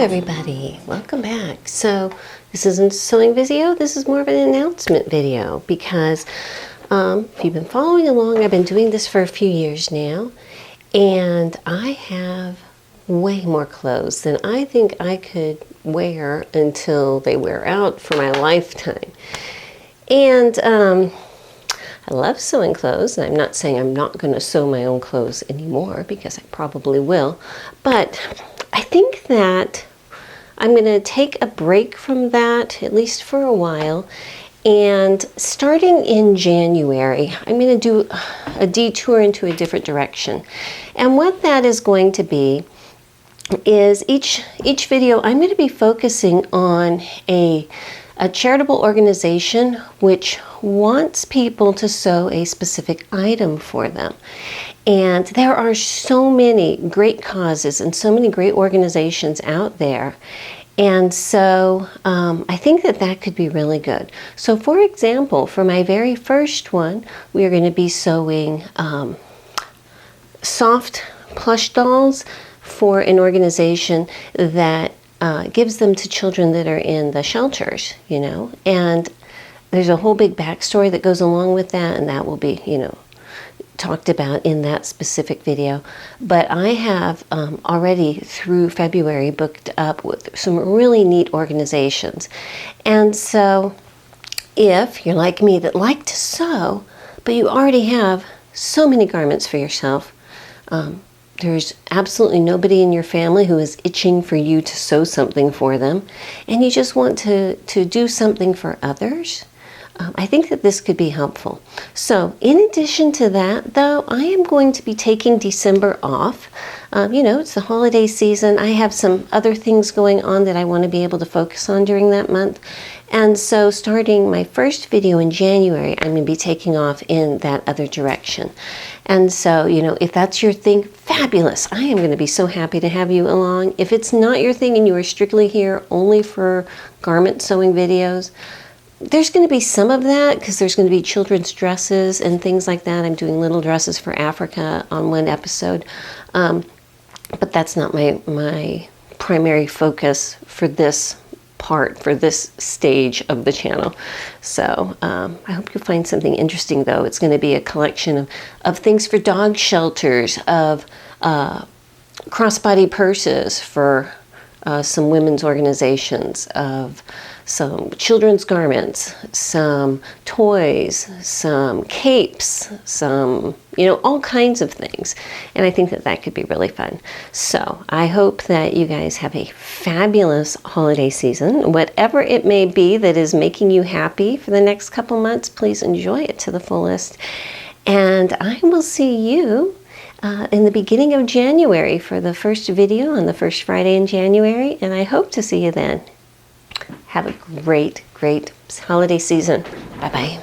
everybody, welcome back. So this isn't a sewing video, this is more of an announcement video because if you've been following along, I've been doing this for a few years now, and I have way more clothes than I think I could wear until they wear out for my lifetime. And I love sewing clothes, and I'm not saying I'm not going to sew my own clothes anymore, because I probably will, but I think that I'm going to take a break from that, at least for a while, and starting in January, I'm going to do a detour into a different direction. And what that is going to be is each video I'm going to be focusing on a charitable organization which wants people to sew a specific item for them. And there are so many great causes and so many great organizations out there. And so I think that that could be really good. So for example, for my very first one, we are going to be sewing soft plush dolls for an organization that gives them to children that are in the shelters, you know. And there's a whole big backstory that goes along with that, and that will be, you know, talked about in that specific video. But I have already through February booked up with some really neat organizations. And so if you're like me that like to sew, but you already have so many garments for yourself, there's absolutely nobody in your family who is itching for you to sew something for them, and you just want to do something for others, I think that this could be helpful. So in addition to that, though, I am going to be taking December off. You know, it's the holiday season. I have some other things going on that I want to be able to focus on during that month. And so starting my first video in January, I'm going to be taking off in that other direction. And so, you know, if that's your thing, fabulous. I am going to be so happy to have you along. If it's not your thing and you are strictly here only for garment sewing videos, there's going to be some of that because there's going to be children's dresses and things like that. I'm doing little dresses for Africa on one episode. But that's not my primary focus for this part, for this stage of the channel. So I hope you find something interesting, though. It's going to be a collection of things for dog shelters, of crossbody purses for some women's organizations, of some children's garments, some toys, some capes, some, you know, all kinds of things. And I think that that could be really fun. So I hope that you guys have a fabulous holiday season. Whatever it may be that is making you happy for the next couple months, please enjoy it to the fullest. And I will see you in the beginning of January for the first video on the first Friday in January, and I hope to see you then. Have a great, great holiday season. Bye-bye.